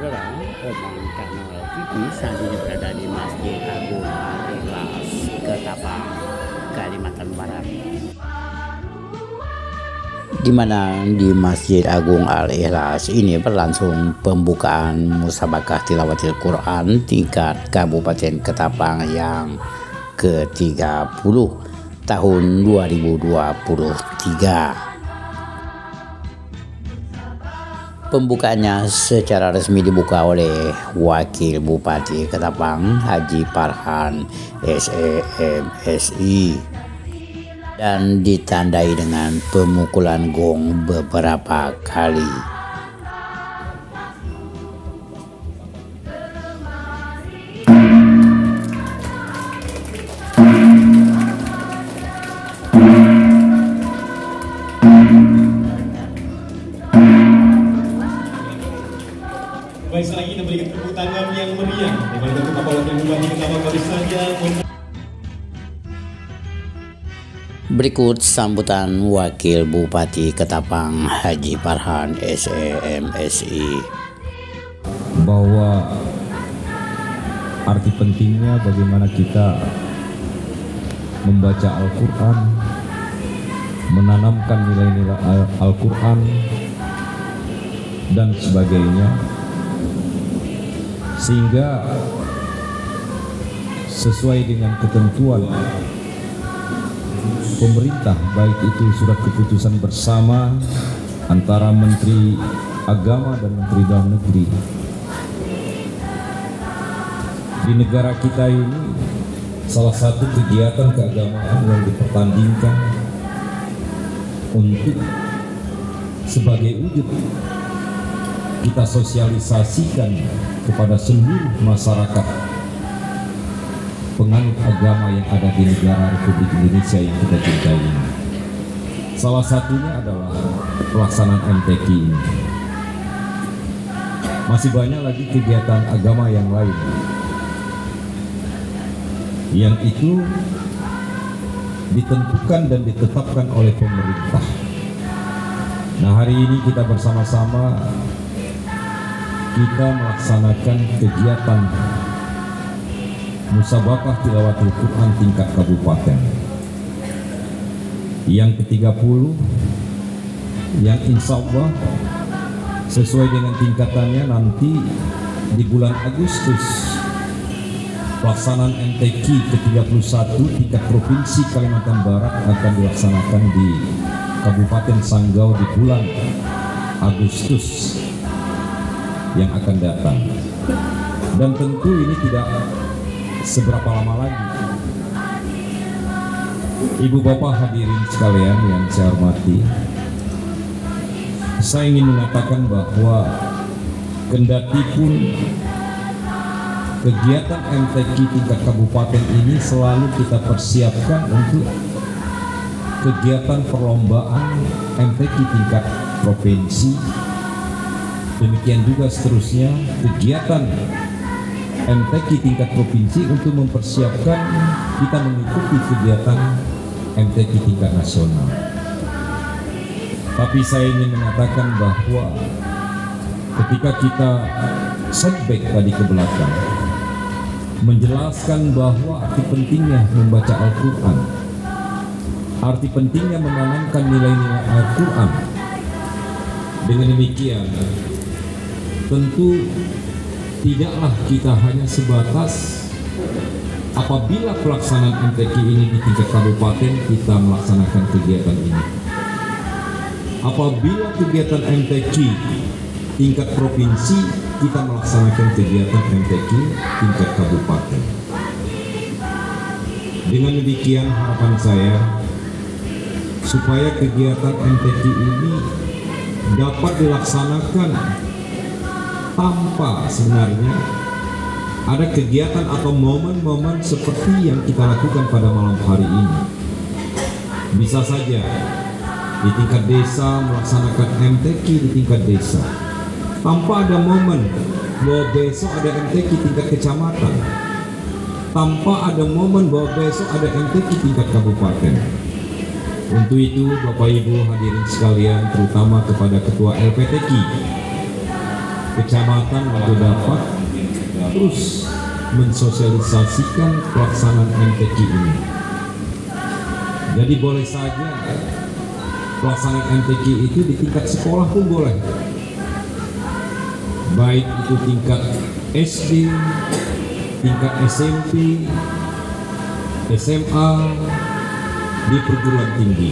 Saudara, Omang Kanal TV saat ini berada di Masjid Agung Al-Ikhlas, Ketapang, Kalimantan Barat. Di mana di Masjid Agung Al-Ikhlas ini berlangsung pembukaan musabakah tilawatil Quran tingkat Kabupaten Ketapang yang ke-30 tahun 2023. Pembukaannya secara resmi dibuka oleh Wakil Bupati Ketapang Haji Farhan SEMSI dan ditandai dengan pemukulan gong beberapa kali. Baik, sekali lagi kita berikan tepuk tangan yang meriah kepada Kapolres yang Bupati Ketapang baru saja. Berikut sambutan Wakil Bupati Ketapang Haji Farhan SEMSI. Bahwa arti pentingnya bagaimana kita membaca Al-Quran, menanamkan nilai-nilai Al-Quran dan sebagainya, sehingga sesuai dengan ketentuan pemerintah, baik itu surat keputusan bersama antara Menteri Agama dan Menteri Dalam Negeri, di negara kita ini salah satu kegiatan keagamaan yang dipertandingkan untuk sebagai wujud kita sosialisasikan kepada seluruh masyarakat penganut agama yang ada di negara Republik Indonesia yang kita cintai ini. Salah satunya adalah pelaksanaan MTQ ini. Masih banyak lagi kegiatan agama yang lain yang itu ditentukan dan ditetapkan oleh pemerintah. Nah, hari ini kita bersama-sama kita melaksanakan kegiatan musabakah tilawatil Quran tingkat kabupaten yang ke-30, yang insya Allah sesuai dengan tingkatannya nanti di bulan Agustus pelaksanaan MTQ ke-31 tingkat Provinsi Kalimantan Barat akan dilaksanakan di Kabupaten Sanggau di bulan Agustus yang akan datang. Dan tentu ini tidak seberapa lama lagi. Ibu bapak hadirin sekalian yang saya hormati, saya ingin mengatakan bahwa kendati pun kegiatan MTQ tingkat kabupaten ini selalu kita persiapkan untuk kegiatan perlombaan MTQ tingkat provinsi. Demikian juga seterusnya kegiatan MTQ tingkat provinsi untuk mempersiapkan kita mengikuti kegiatan MTQ tingkat nasional. Tapi saya ingin mengatakan bahwa ketika kita setback tadi ke belakang, menjelaskan bahwa arti pentingnya membaca Al-Quran, arti pentingnya menanamkan nilai-nilai Al-Quran, dengan demikian tentu tidaklah kita hanya sebatas apabila pelaksanaan MTQ ini di tingkat kabupaten kita melaksanakan kegiatan ini. Apabila kegiatan MTQ tingkat provinsi kita melaksanakan kegiatan MTQ tingkat kabupaten. Dengan demikian harapan saya supaya kegiatan MTQ ini dapat dilaksanakan tanpa sebenarnya ada kegiatan atau momen-momen seperti yang kita lakukan pada malam hari ini. Bisa saja di tingkat desa melaksanakan MTQ di tingkat desa tanpa ada momen bahwa besok ada MTQ tingkat kecamatan, tanpa ada momen bahwa besok ada MTQ tingkat kabupaten. Untuk itu Bapak Ibu hadirin sekalian, terutama kepada Ketua LPTQ, kecamatan untuk dapat terus mensosialisasikan pelaksanaan MTQ ini. Jadi boleh saja pelaksanaan MTQ itu di tingkat sekolah pun boleh, baik itu tingkat SD, tingkat SMP, SMA, di perguruan tinggi.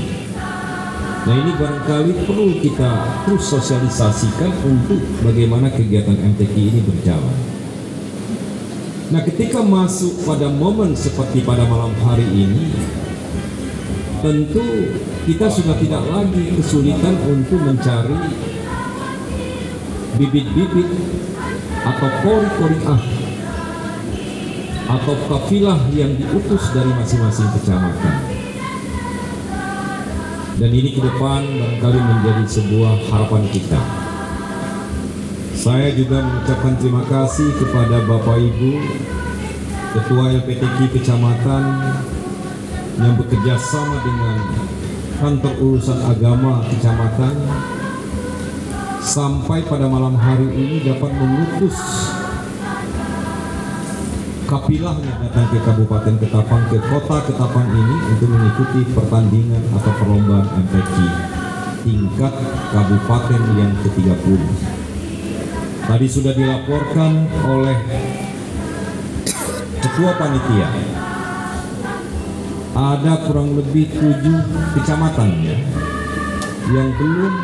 Nah, ini barangkali perlu kita terus sosialisasikan untuk bagaimana kegiatan MTQ ini berjalan. Nah, ketika masuk pada momen seperti pada malam hari ini, tentu kita sudah tidak lagi kesulitan untuk mencari bibit-bibit atau kori-kori atau kafilah yang diutus dari masing-masing kecamatan. Dan ini ke depan barangkali menjadi sebuah harapan kita. Saya juga mengucapkan terima kasih kepada Bapak Ibu Ketua LPTQ Kecamatan yang bekerja sama dengan Kantor Urusan Agama Kecamatan sampai pada malam hari ini dapat mengutus kapilahnya datang ke Kabupaten Ketapang, ke kota Ketapang ini untuk mengikuti pertandingan atau perlombaan MTQ tingkat kabupaten yang ke-30. Tadi sudah dilaporkan oleh Ketua Panitia, ada kurang lebih 7 kecamatan ya, yang belum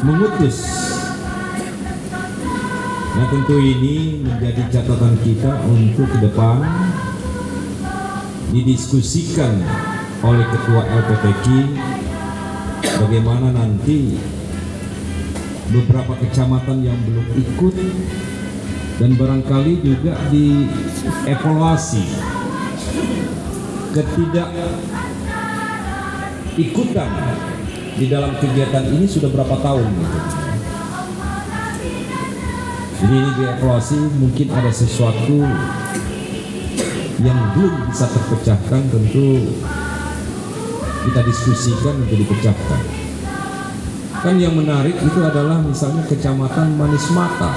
mengutus. Nah, tentu ini menjadi catatan kita untuk ke depan didiskusikan oleh Ketua LPTQ bagaimana nanti beberapa kecamatan yang belum ikut dan barangkali juga dievaluasi ketidakikutan di dalam kegiatan ini sudah berapa tahun gitu. Jadi ini dievaluasi, mungkin ada sesuatu yang belum bisa terpecahkan, tentu kita diskusikan untuk dipecahkan. Kan yang menarik itu adalah misalnya Kecamatan Manis Mata.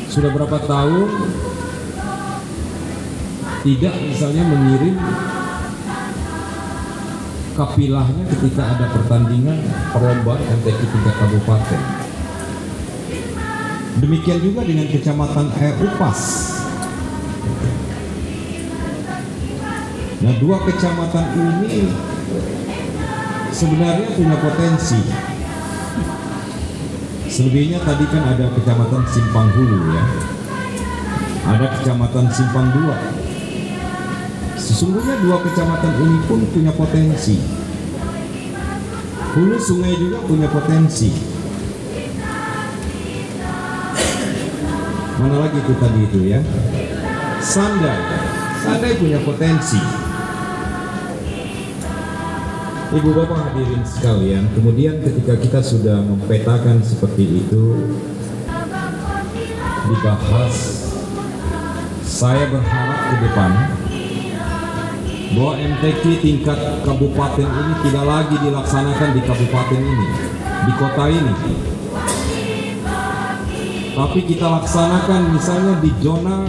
Sudah berapa tahun tidak misalnya mengirim kapilahnya ketika ada pertandingan perlombaan MTQ tingkat kabupaten. Demikian juga dengan Kecamatan Upas. Nah, 2 kecamatan ini sebenarnya punya potensi. Selebihnya tadi kan ada Kecamatan Simpang Hulu ya, ada Kecamatan Simpang 2. Sesungguhnya 2 kecamatan ini pun punya potensi. Hulu Sungai juga punya potensi. Mana lagi itu tadi itu ya, Sandai punya potensi. Ibu bapak hadirin sekalian, kemudian ketika kita sudah mempetakan seperti itu, dibahas, saya berharap ke depan bahwa MTQ tingkat kabupaten ini tidak lagi dilaksanakan di kabupaten ini, di kota ini, tapi kita laksanakan misalnya di zona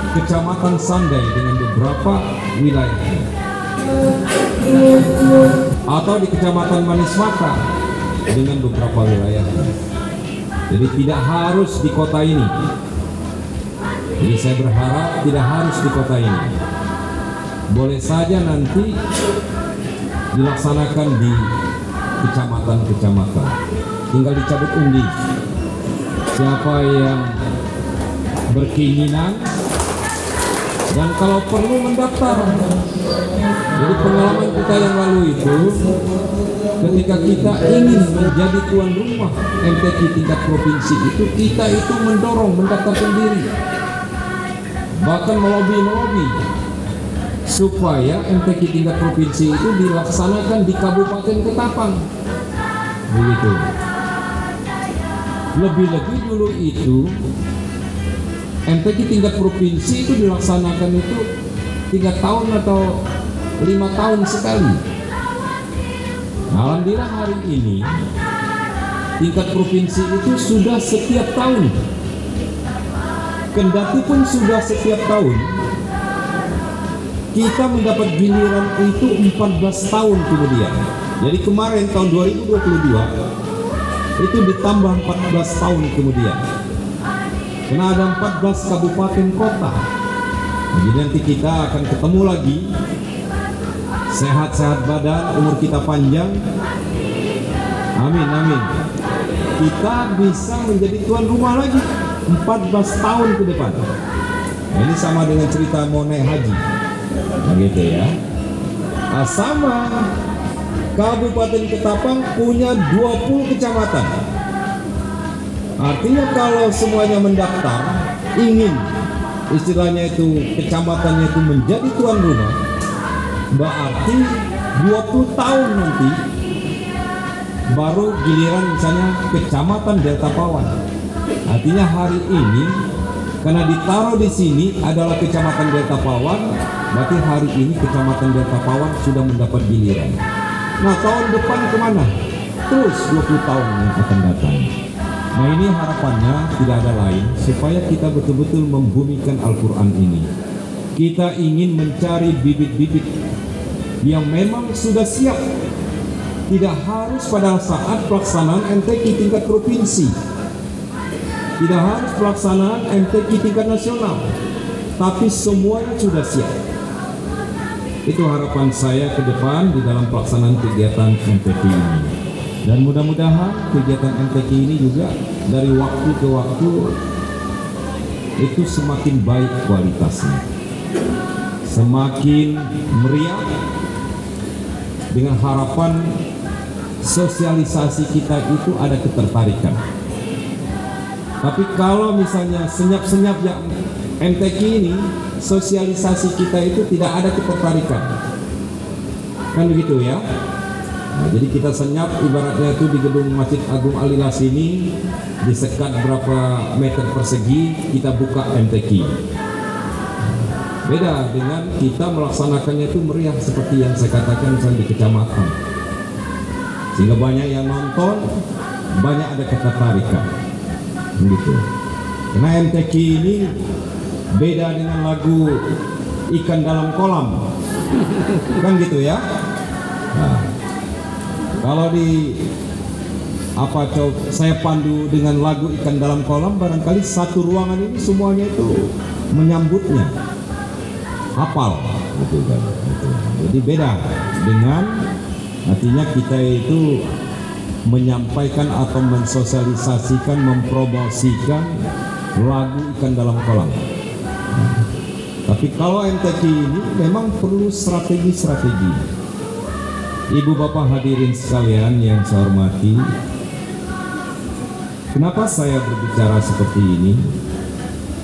Kecamatan Sandai dengan beberapa wilayah, atau di Kecamatan Manis Mata dengan beberapa wilayah. Jadi tidak harus di kota ini. Jadi saya berharap tidak harus di kota ini. Boleh saja nanti dilaksanakan di kecamatan-kecamatan. Tinggal dicabut undi. Siapa yang berkeinginan dan kalau perlu mendaftar. Jadi pengalaman kita yang lalu itu, ketika kita ingin menjadi tuan rumah MTQ tingkat provinsi itu, kita itu mendaftarkan diri, bahkan melobi supaya MTQ tingkat provinsi itu dilaksanakan di Kabupaten Ketapang. Begitu. Lebih-lebih dulu itu MTQ tingkat provinsi itu dilaksanakan itu 3 tahun atau 5 tahun sekali. Nah, alhamdulillah hari ini tingkat provinsi itu sudah setiap tahun. Kendati pun sudah setiap tahun, kita mendapat giliran itu 14 tahun kemudian. Jadi kemarin tahun 2022 itu ditambah 14 tahun kemudian. Karena ada 14 kabupaten kota. Jadi nanti kita akan ketemu lagi, sehat-sehat badan, umur kita panjang. Amin, amin. Kita bisa menjadi tuan rumah lagi 14 tahun ke depan. Nah, ini sama dengan cerita mau naik haji. Begitu ya. Nah, sama Kabupaten Ketapang punya 20 kecamatan. Artinya kalau semuanya mendaftar, ingin istilahnya itu kecamatannya itu menjadi tuan rumah, berarti 20 tahun nanti baru giliran misalnya kecamatan Delta Pawan. Artinya hari ini karena ditaruh di sini adalah kecamatan Delta Pawan, berarti hari ini kecamatan Delta Pawan sudah mendapat giliran. Nah, tahun depan kemana? Terus 20 tahun yang akan datang. Nah, ini harapannya tidak ada lain supaya kita betul-betul membumikan Al-Quran ini. Kita ingin mencari bibit-bibit yang memang sudah siap. Tidak harus pada saat pelaksanaan MTQ tingkat provinsi, tidak harus pelaksanaan MTQ tingkat nasional, tapi semuanya sudah siap. Itu harapan saya ke depan di dalam pelaksanaan kegiatan MTQ ini. Dan mudah-mudahan kegiatan MTQ ini juga dari waktu ke waktu itu semakin baik kualitasnya, semakin meriah, dengan harapan sosialisasi kita itu ada ketertarikan. Tapi kalau misalnya senyap-senyap yang MTQ ini, sosialisasi kita itu tidak ada ketertarikan, kan begitu ya. Nah, jadi kita senyap ibaratnya itu di gedung Masjid Agung Alilas ini disekat berapa meter persegi, kita buka MTQ. Beda dengan kita melaksanakannya itu meriah seperti yang saya katakan misalnya di kecamatan, sehingga banyak yang nonton, banyak ada ketertarikan begitu. Karena MTQ ini beda dengan lagu Ikan Dalam Kolam, kan gitu ya. Nah, kalau di saya pandu dengan lagu Ikan Dalam Kolam, barangkali satu ruangan ini semuanya itu menyambutnya, hafal gitu kan. Jadi beda dengan artinya kita itu menyampaikan atau mensosialisasikan, mempromosikan lagu Ikan Dalam Kolam. Tapi kalau MTQ ini memang perlu strategi-strategi. Ibu bapak hadirin sekalian yang saya hormati, kenapa saya berbicara seperti ini?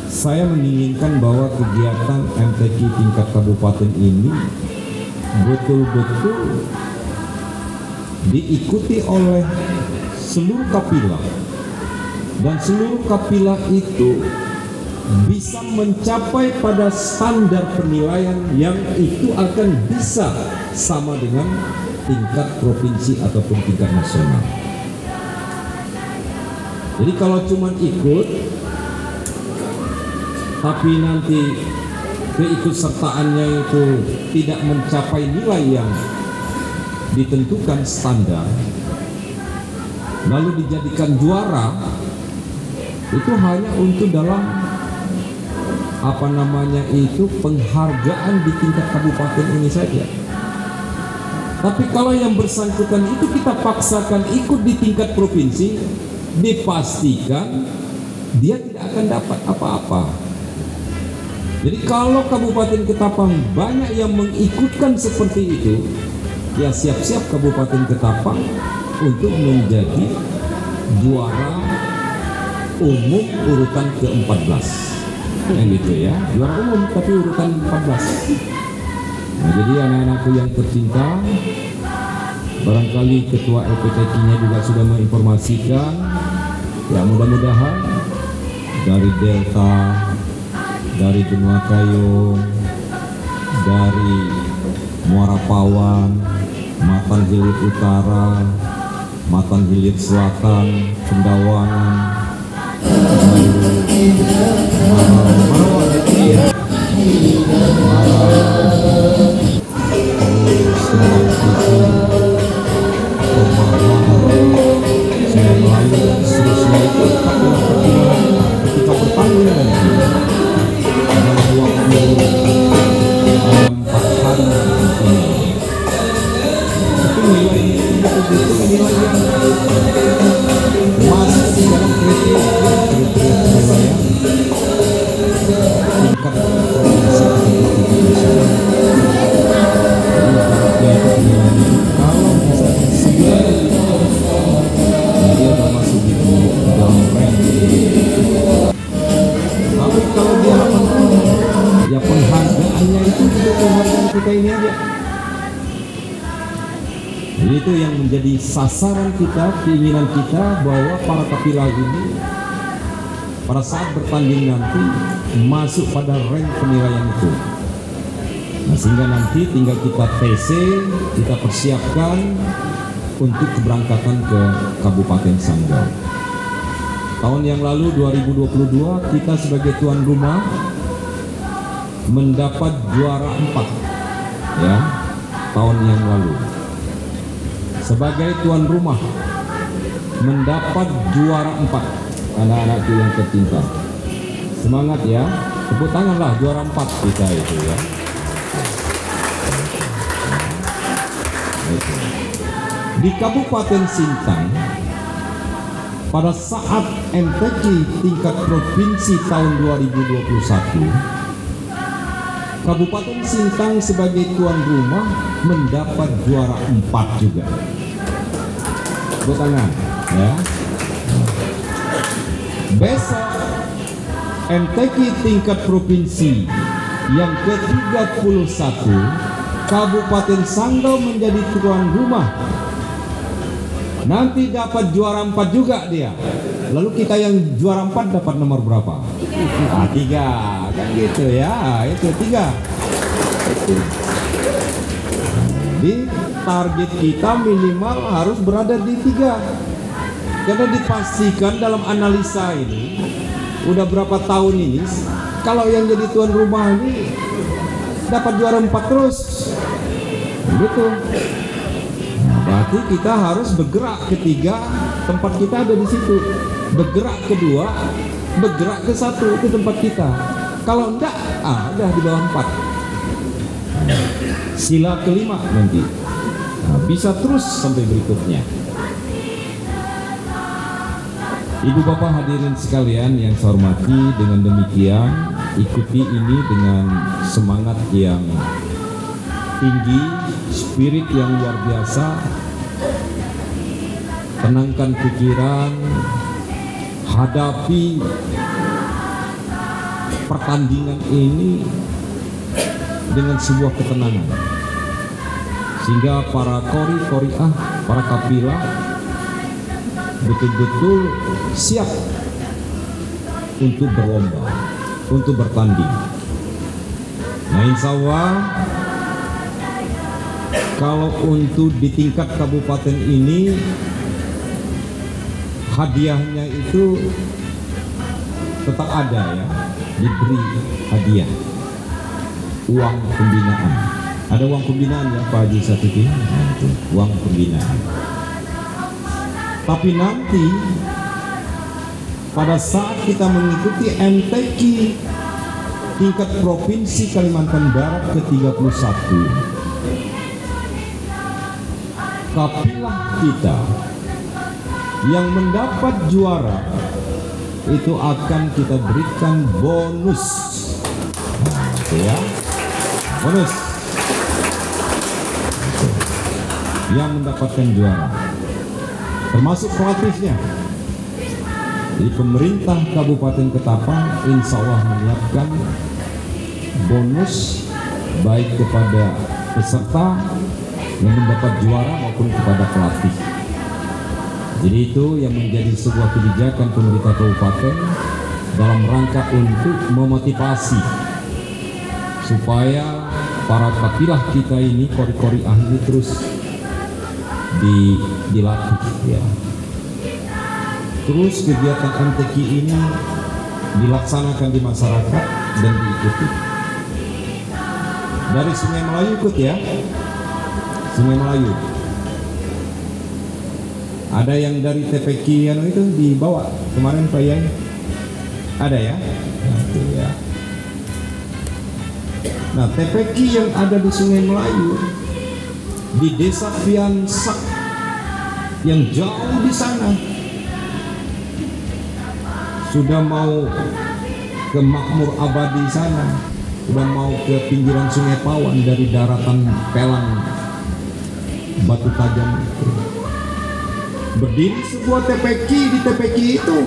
Saya menginginkan bahwa kegiatan MTQ tingkat kabupaten ini betul-betul diikuti oleh seluruh kapilah, dan seluruh kapilah itu bisa mencapai pada standar penilaian yang itu akan bisa sama dengan tingkat provinsi ataupun tingkat nasional. Jadi kalau cuma ikut tapi nanti keikutsertaannya itu tidak mencapai nilai yang ditentukan standar, lalu dijadikan juara, itu hanya untuk dalam penghargaan di tingkat kabupaten ini saja. Tapi kalau yang bersangkutan itu kita paksakan ikut di tingkat provinsi, dipastikan dia tidak akan dapat apa-apa. Jadi kalau Kabupaten Ketapang banyak yang mengikutkan seperti itu, ya siap-siap Kabupaten Ketapang untuk menjadi juara umum urutan ke-14. Gitu ya, juara umum tapi urutan 14. Nah, jadi anak-anakku yang tercinta, barangkali ketua LPTQ-nya juga sudah menginformasikan, ya mudah-mudahan dari Delta, dari Benua Kayong, dari Muara Pawan, Matan Hilir Utara, Mata Kecamatan Hilir Selatan, Pendawangan, itu yang menjadi sasaran kita, keinginan kita bahwa para kapilah ini pada saat bertanding nanti masuk pada rank penilaian itu. Nah, sehingga nanti tinggal kita TC, kita persiapkan untuk keberangkatan ke Kabupaten Sanggau. Tahun yang lalu 2022 kita sebagai tuan rumah mendapat juara 4 ya, tahun yang lalu. Sebagai tuan rumah mendapat juara 4, anak-anakku yang tercinta. Semangat ya, tepuk tanganlah, juara 4 kita itu ya. Di Kabupaten Sintang pada saat MTQ tingkat provinsi tahun 2021, Kabupaten Sintang sebagai tuan rumah mendapat juara 4 juga. Tepuk tangan ya. Besok MTQ tingkat provinsi yang ke-31, Kabupaten Sanggau menjadi tuan rumah. Nanti dapat juara 4 juga dia. Lalu kita yang juara 4 dapat nomor berapa? 3 kan gitu ya. Itu 3. Jadi target kita minimal harus berada di 3. Karena dipastikan dalam analisa ini udah berapa tahun ini, kalau yang jadi tuan rumah ini dapat juara 4 terus gitu. Berarti kita harus bergerak ke 3, tempat kita ada di situ. Bergerak ke 2, bergerak ke 1, itu tempat kita. Kalau enggak, udah di bawah 4. Sila kelima nanti. Nah, bisa terus sampai berikutnya. Ibu bapak hadirin sekalian yang saya hormati, dengan demikian ikuti ini dengan semangat yang tinggi, spirit yang luar biasa. Tenangkan pikiran, hadapi pertandingan ini dengan sebuah ketenangan, sehingga para qori-qoriah, para kapilah betul-betul siap untuk berlomba, untuk bertanding. Nah, insya Allah kalau untuk di tingkat kabupaten ini hadiahnya itu tetap ada ya, diberi hadiah uang pembinaan. Ada uang pembinaan ya Pak Haji Satiki, uang pembinaan. Tapi nanti pada saat kita mengikuti MTQ tingkat provinsi Kalimantan Barat ke-31, kapilah kita yang mendapat juara itu akan kita berikan bonus. Ya, bonus yang mendapatkan juara, termasuk pelatihnya. Di pemerintah Kabupaten Ketapang insya Allah menyiapkan bonus baik kepada peserta yang mendapat juara maupun kepada pelatih. Jadi itu yang menjadi sebuah kebijakan pemerintah kabupaten dalam rangka untuk memotivasi supaya para kapilah kita ini, qori-qoriah ini terus dilatih ya. Terus kegiatan MTQ ini dilaksanakan di masyarakat dan diikuti. Dari Sungai Melayu ikut ya, Sungai Melayu. Ada yang dari TPQ yang itu dibawa kemarin Pak Yai? Ada ya? Nanti ya. Nah, TPQ yang ada di Sungai Melayu, di Desa Piansak yang jauh di sana, sudah mau ke Makmur Abadi sana, sudah mau ke pinggiran Sungai Pawan dari daratan Pelang Batu Tajam itu. Berdiri sebuah TPQ, di TPQ itu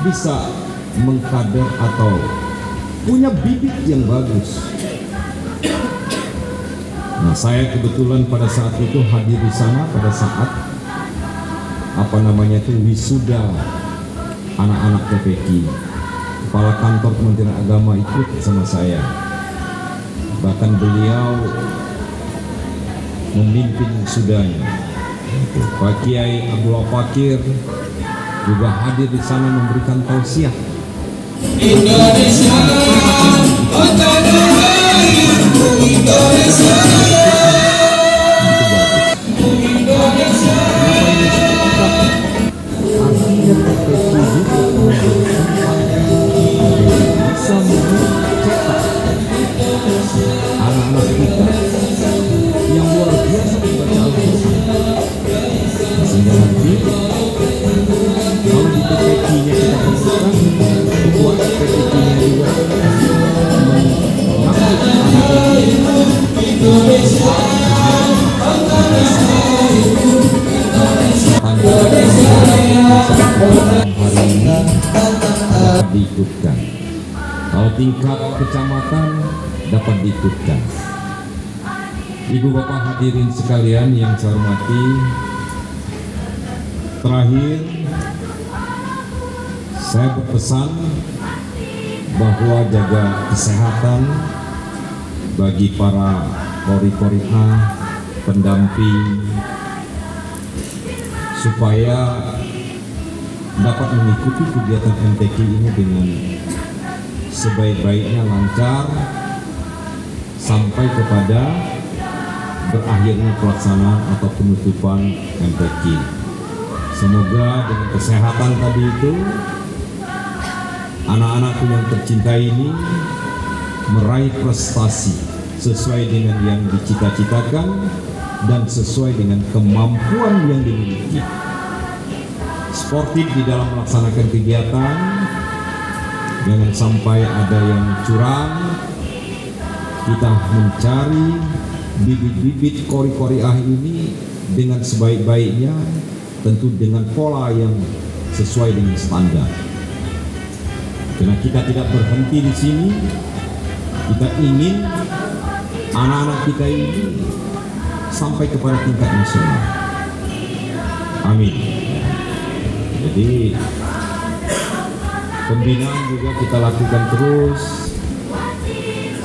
bisa mengkader atau punya bibit yang bagus. Nah, saya kebetulan pada saat itu hadir di sana pada saat wisuda anak-anak TPQ. Kepala kantor Kementerian Agama ikut sama saya. Bahkan beliau memimpin wisudanya. Pak Kiai Abdullah Fakir juga hadir di sana memberikan tausiah. Indonesia, tanah airku Indonesia. Indonesia. Artinya TPQ bisa mencetak anak-anak kita yang luar biasa membaca Al-Quran, sehingga nanti kalau di TPQ-nya kita tentukan buat TPQ-nya juga mengangkut anak Indonesia hari ini dapat diikutkan. Kalau tingkat kecamatan dapat diikutkan. Ibu bapak hadirin sekalian yang saya hormati, terakhir saya berpesan bahwa jaga kesehatan bagi para qori-qori'ah, pendamping, supaya dapat mengikuti kegiatan MTQ ini dengan sebaik-baiknya, lancar, sampai kepada berakhirnya pelaksanaan atau penutupan MTQ. Semoga dengan kesehatan tadi itu, anak-anakku yang tercinta ini meraih prestasi sesuai dengan yang dicita-citakan dan sesuai dengan kemampuan yang dimiliki. Sportif di dalam melaksanakan kegiatan, jangan sampai ada yang curang. Kita mencari bibit-bibit qori-qori'ah ini dengan sebaik-baiknya, tentu dengan pola yang sesuai dengan standar. Karena kita tidak berhenti di sini, kita ingin anak-anak kita ini sampai kepada tingkat nasional. Amin. Jadi pembinaan juga kita lakukan terus.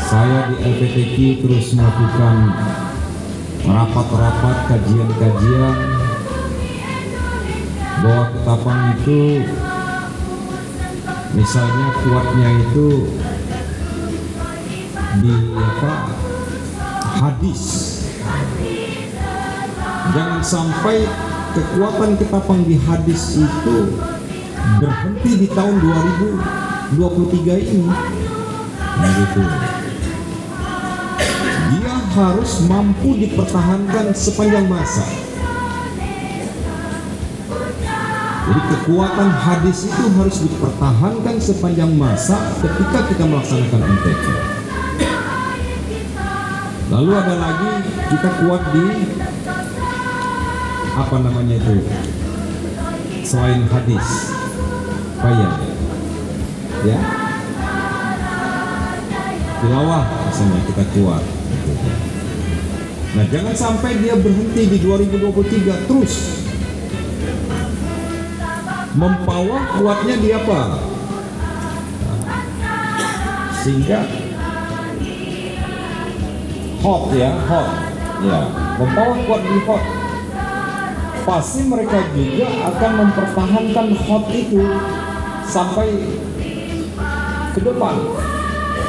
Saya di LPTQ terus melakukan rapat-rapat, kajian-kajian bahwa Ketapang itu misalnya kuatnya itu di hadis. Jangan sampai kekuatan Ketapang di hadis itu berhenti di tahun 2023 ini. Nah gitu. Dia harus mampu dipertahankan sepanjang masa. Jadi kekuatan hadis itu harus dipertahankan sepanjang masa ketika kita melaksanakan MTQ. Lalu ada lagi, kita kuat di selain hadis, ya, tilawah misalnya kita kuat. Nah, jangan sampai dia berhenti di 2023 terus. Mempawah kuatnya di apa? Sehingga hot ya, mempawah kuat di hot. pasti mereka juga akan mempertahankan hot itu sampai ke depan.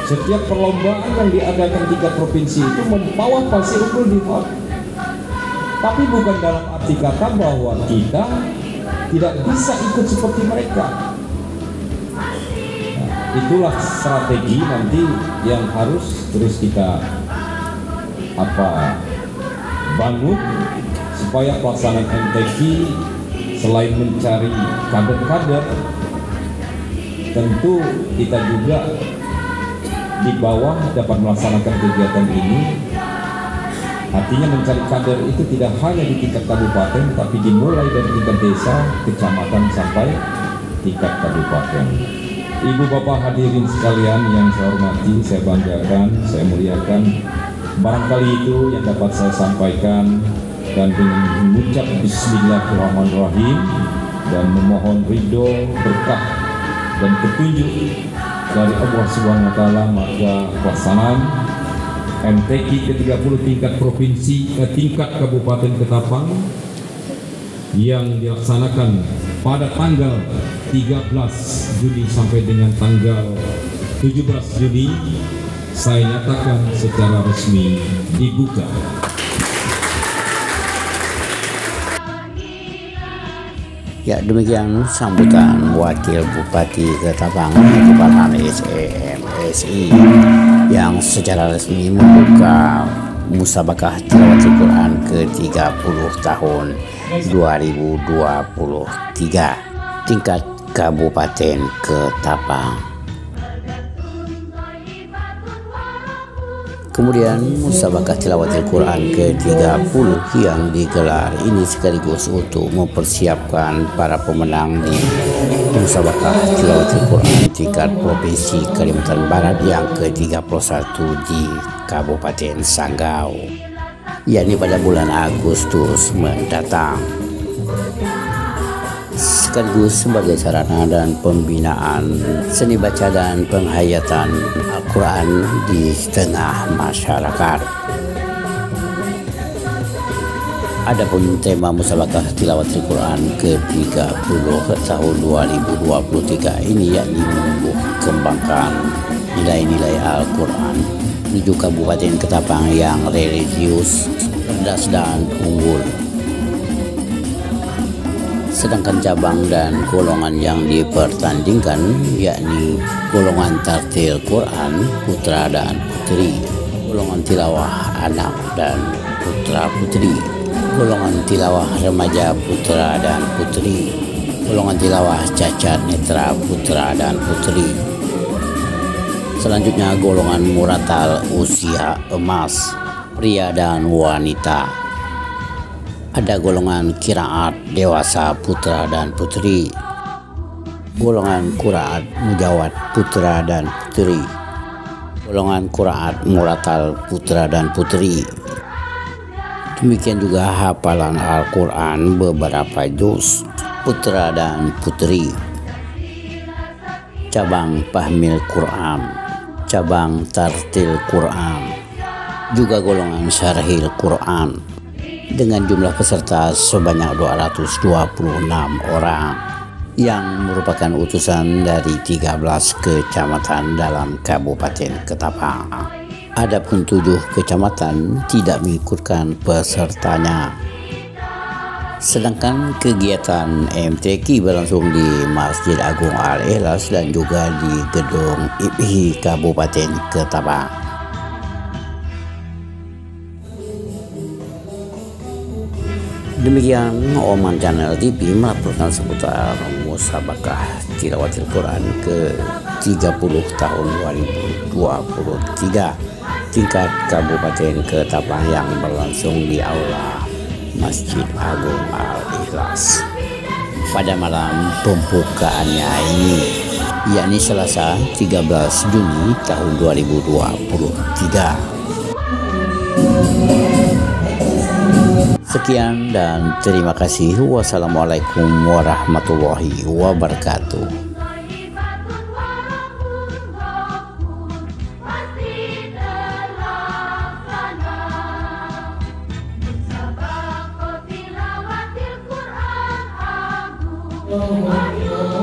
Setiap perlombaan yang diadakan tingkat provinsi itu membawa pasti unggul di hot. Tapi bukan dalam arti kata bahwa kita tidak bisa ikut seperti mereka. Nah, itulah strategi nanti yang harus terus kita bangun supaya pelaksanaan MTQ selain mencari kader-kader, tentu kita juga di bawah dapat melaksanakan kegiatan ini. Artinya mencari kader itu tidak hanya di tingkat kabupaten, tapi dimulai dari tingkat desa, kecamatan sampai tingkat kabupaten. Ibu bapak hadirin sekalian yang saya hormati, saya banggakan, saya muliakan. Barangkali itu yang dapat saya sampaikan, dan dengan mengucap Bismillahirrahmanirrahim dan memohon ridho, berkah dan petunjuk dari Allah Subhanahu wa Ta'ala, maka pelaksanaan MTQ ke-30 tingkat provinsi tingkat Kabupaten Ketapang yang dilaksanakan pada tanggal 13 Juni sampai dengan tanggal 17 Juni saya nyatakan secara resmi dibuka. Ya, demikian sambutan Wakil Bupati Ketapang Kepala SEMSI yang secara resmi membuka Musabakah Tilawatil Quran ke-30 tahun 2023 tingkat Kabupaten Ketapang. Kemudian Musabakah Tilawatil Quran ke-30 yang digelar ini sekaligus untuk mempersiapkan para pemenang di Musabakah Tilawatil Quran tingkat Provinsi Kalimantan Barat yang ke-31 di Kabupaten Sanggau, yakni pada bulan Agustus mendatang. Sekaligus sebagai sarana dan pembinaan seni baca dan penghayatan Al-Quran di tengah masyarakat. Adapun tema Musabakah Tilawatil Quran ke-30 tahun 2023 ini yakni menumbuh kembangkan nilai-nilai Al-Quran menuju Kabupaten Ketapang yang religius, cerdas dan unggul. Sedangkan cabang dan golongan yang dipertandingkan yakni golongan tartil Quran putra dan putri, golongan tilawah anak dan putra putri, golongan tilawah remaja putra dan putri, golongan tilawah cacat netra putra dan putri. Selanjutnya golongan muratal usia emas pria dan wanita. Ada golongan kiraat dewasa putra dan putri, golongan qiraat mujawad putra dan putri, golongan qiraat muratal putra dan putri. Demikian juga hafalan Al-Quran beberapa juz putra dan putri, cabang Fahmil Quran, cabang Tartil Quran, juga golongan Syarhil Quran dengan jumlah peserta sebanyak 226 orang yang merupakan utusan dari 13 kecamatan dalam Kabupaten Ketapang. Adapun 7 kecamatan tidak mengikutkan pesertanya. Sedangkan kegiatan MTQ berlangsung di Masjid Agung Al-Ikhlas dan juga di Gedung IPHI Kabupaten Ketapang. Demikian Oman Channel TV melaporkan seputar Musabakah Tilawatil Quran ke-30 tahun 2023 tingkat Kabupaten Ketapang yang berlangsung di Aula Masjid Agung Al-Ikhlas pada malam pembukaannya ini, yakni Selasa 13 Juni tahun 2023. Sekian dan terima kasih. Wassalamualaikum warahmatullahi wabarakatuh. Musabaqah tilawatil Quran Allah